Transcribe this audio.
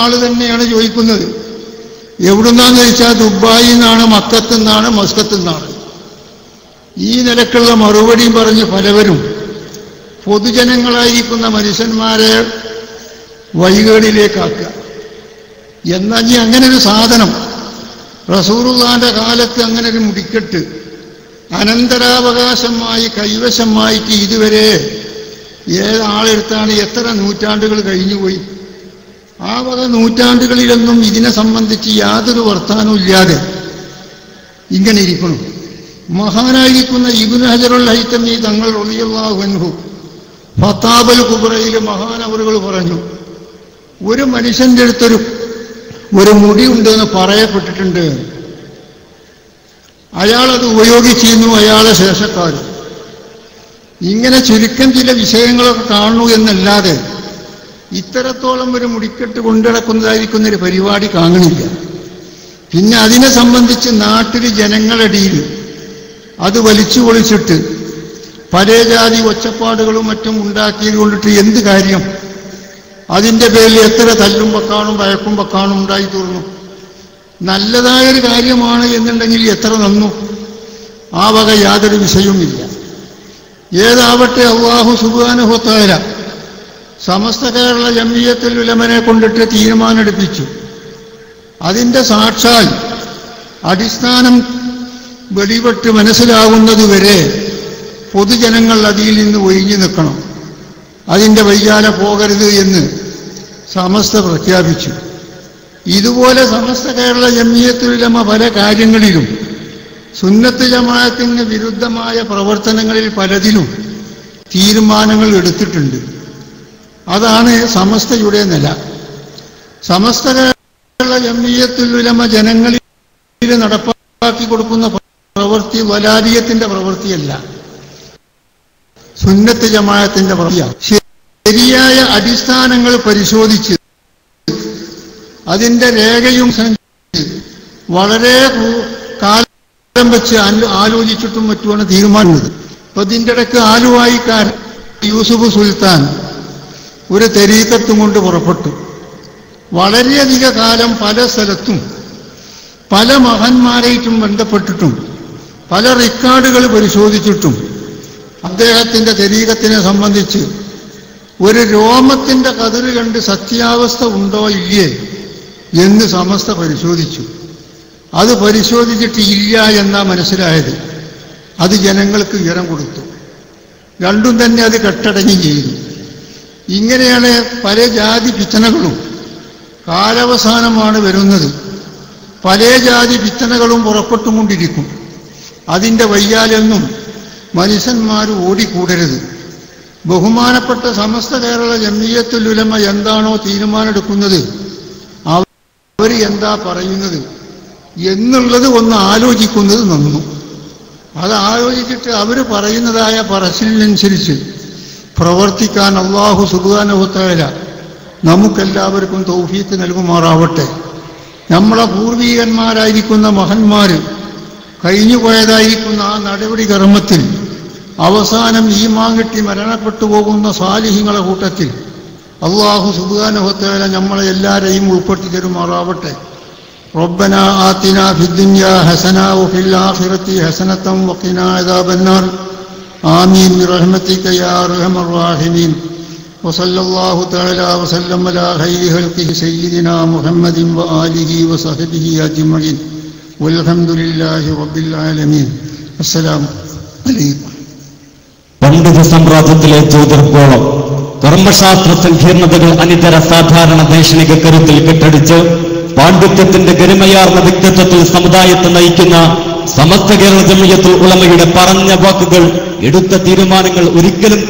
ആള് തന്നെയാണ് ചോദിക്കുന്നത്. എവിടുന്നാന്ന് ചോദിച്ചാൽ ദുബായിൽ നിന്നാണ്, മക്കത്തു നിന്നാണ്, മസ്കത്തു നിന്നാണ്. ഈ നിലക്കുള്ള മറുപടിയും പറഞ്ഞ് പലവരും പൊതുജനങ്ങളായിരിക്കുന്ന മനുഷ്യന്മാരെ വഴികേടിലേക്കാക്കുക. എന്നാൽ ഇനി അങ്ങനെ ഒരു സാധനം റസൂലുള്ളാഹിന്റെ കാലത്ത് അങ്ങനെ ഒരു മുടിക്കെട്ട് അനന്തരാവകാശമായി കൈവശമായിട്ട് ഇതുവരെ ഏതാളെടുത്താണ് എത്ര നൂറ്റാണ്ടുകൾ കഴിഞ്ഞുപോയി. ആ വക നൂറ്റാണ്ടുകളിലൊന്നും ഇതിനെ സംബന്ധിച്ച് യാതൊരു വർത്താനവും ഇല്ലാതെ ഇങ്ങനെ ഇരിക്കണം. മഹാനായിരിക്കുന്ന ഇബ്നു ഹജറുൽ ഹൈതമി തങ്ങൾ റളിയല്ലാഹു അൻഹു ഫതാബൽ കുബ്രയിൽ മഹാനവറുകൾ പറഞ്ഞു, ഒരു മനുഷ്യന്റെ അടുത്തൊരു മുടി ഉണ്ടെന്ന് പറയപ്പെട്ടിട്ടുണ്ട്. അയാളത് ഉപയോഗിച്ചിരുന്നു, അയാളെ ശേഷക്കാർ. ഇങ്ങനെ ചുരുക്കം ചില വിഷയങ്ങളൊക്കെ കാണുന്നു എന്നല്ലാതെ ഇത്തരത്തോളം ഒരു മുടിക്കെട്ട് കൊണ്ടിടക്കുന്നതായിരിക്കുന്ന ഒരു പരിപാടി കാണുന്നില്ല. പിന്നെ അതിനെ സംബന്ധിച്ച് നാട്ടിൽ ജനങ്ങളിടയിൽ അത് വലിച്ചു പൊളിച്ചിട്ട് പല ജാതി ഒച്ചപ്പാടുകളും മറ്റും ഉണ്ടാക്കിയത് കൊണ്ടിട്ട് എന്ത് കാര്യം? അതിൻ്റെ പേരിൽ എത്ര തല്ലും പക്കാണും വഴക്കും പക്കാണും ഉണ്ടായി തീർന്നു. നല്ലതായൊരു കാര്യമാണ് എന്നുണ്ടെങ്കിൽ എത്ര നന്നു. ആ വക യാതൊരു വിഷയവുമില്ല. ഏതാവട്ടെ അല്ലാഹു സുബ്ഹാനഹു വ തആല സമസ്ത കേരള ജംഇയ്യത്തുൽ ഉലമനെ കൊണ്ടിട്ട് തീരുമാനമെടുപ്പിച്ചു. അതിൻ്റെ സാക്ഷാൽ അടിസ്ഥാനം വെളിപ്പെട്ട് മനസ്സിലാകുന്നതുവരെ പൊതുജനങ്ങൾ അതിൽ നിന്ന് ഒഴിഞ്ഞു നിൽക്കണം. അതിൻ്റെ വയ്യാലെ പോകരുത് എന്ന് സമസ്ത പ്രഖ്യാപിച്ചു. ഇതുപോലെ സമസ്ത കേരള ജംഇയ്യത്തുൽ ഉലമ പല കാര്യങ്ങളിലും സുന്നത്ത് ജമാഅത്തിന് വിരുദ്ധമായ പ്രവർത്തനങ്ങളിൽ പലതിലും തീരുമാനങ്ങൾ എടുത്തിട്ടുണ്ട്. അതാണ് സമസ്തയുടെ നില. സമസ്ത കേരള ജംഇയ്യത്തുൽ ഉലമ ജനങ്ങളിൽ നടപ്പാക്കി കൊടുക്കുന്ന പ്രവൃത്തി വലാലിയത്തിന്റെ പ്രവൃത്തിയല്ല, സുന്നത്ത് ജമാഅത്തിന്റെ പ്രവൃത്തിയാണ്. ശരിയായ അടിസ്ഥാനങ്ങൾ പരിശോധിച്ച് അതിന്റെ രേഖയും വളരെ കാലം വെച്ച് ആലോചിച്ചിട്ടും മറ്റുമാണ് തീരുമാനിച്ചത്. അപ്പൊ ഇതിൻ്റെ ഇടയ്ക്ക് ആലുവായിക്കാരൻ യൂസുഫ് സുൽത്താൻ ഒരു തരീഖത്തും കൊണ്ട് പുറപ്പെട്ടു. വളരെയധിക കാലം പല സ്ഥലത്തും പല മഹാന്മാരായിട്ടും ബന്ധപ്പെട്ടിട്ടും പല റെക്കോർഡുകൾ പരിശോധിച്ചിട്ടും അദ്ദേഹത്തിൻ്റെ തരീഖത്തിനെ സംബന്ധിച്ച് ഒരു രോമത്തിൻ്റെ കതിര് കണ്ട് സത്യാവസ്ഥ ഉണ്ടോ ഇല്ലേ എന്ന് സമസ്ത പരിശോധിച്ചു. അത് പരിശോധിച്ചിട്ട് ഇല്ല എന്നാ മനസ്സിലായത്. അത് ജനങ്ങൾക്ക് വിവരം കൊടുത്തു. രണ്ടും തന്നെ അത് കെട്ടടങ്ങി ചെയ്തു. ഇങ്ങനെയാണ് പല ജാതി പിച്ചനകളും കാലാവസാനമാണ് വരുന്നത്. പല ജാതി പിച്ചനകളും പുറപ്പെട്ടുകൊണ്ടിരിക്കും. അതിൻ്റെ വയ്യാലൊന്നും മനുഷ്യന്മാർ ഓടിക്കൂടരുത്. ബഹുമാനപ്പെട്ട സമസ്ത കേരള ജംഇയ്യത്തുൽ ഉലമ എന്താണോ തീരുമാനമെടുക്കുന്നത്, അവർ എന്താ പറയുന്നത് എന്നുള്ളത് ഒന്ന് ആലോചിക്കുന്നത് നന്നു. അത് ആലോചിച്ചിട്ട് അവർ പറയുന്നതായ പറച്ചിലിനനുസരിച്ച് പ്രവർത്തിക്കാൻ അല്ലാഹു സുബ്ഹാനഹു വ തആല നമുക്കെല്ലാവർക്കും തൗഫീഖ് നൽകുമാറാവട്ടെ. നമ്മളെ പൂർവീകന്മാരായിരിക്കുന്ന മഹന്മാർ കഴിഞ്ഞുപോയതായിരിക്കുന്ന ആ നടപടി കർമ്മത്തിൽ അവസാനം ഈമാൻ കിട്ടി മരണപ്പെട്ടു പോകുന്ന സാലിഹ്യങ്ങളെ കൂട്ടത്തിൽ അല്ലാഹു സുബ്ഹാനഹു വ തആല നമ്മളെ എല്ലാവരെയും ഉൾപ്പെടുത്തി തരുമാറാവട്ടെ. റബ്ബനാ ആതിനാ ഫിദ്ദുനിയാ ഹസന വഫിൽ ആഖിറതി ഹസനതൻ വഖിനാ അദാബന്നാർ. ആമീൻ ബിറഹ്മതിക യാ അർഹമർ റഹീമീൻ. വസല്ലല്ലാഹു തആല വസല്ലം അലാ ഖൈരി ഖൽഖിഹി സയ്യിദിനാ മുഹമ്മദിൻ വആലിഹി വസഹ്ബിഹി അജ്മഈൻ. വൽഹംദുലില്ലാഹി റബ്ബിൽ ആലമീൻ. അസ്സലാമു അലൈക്കും. പണ്ഡിത സാമ്രാജ്യത്തിലെ ജ്യോതിർഗോളം കർമ്മശാസ്ത്ര സങ്കീർണതകൾ അനിതര സാധാരണ ദേശനിക കരുത്തിൽ കെട്ടടിച്ച് പാണ്ഡിത്യത്തിന്റെ ഗരിമയാർന്ന വ്യക്തിത്വത്തിൽ സമുദായത്തെ നയിക്കുന്ന സമസ്ത കേരള ജംഇയ്യത്തുൽ ഉലമയുടെ പറഞ്ഞ വാക്കുകൾ, എടുത്ത തീരുമാനങ്ങൾ ഒരിക്കലും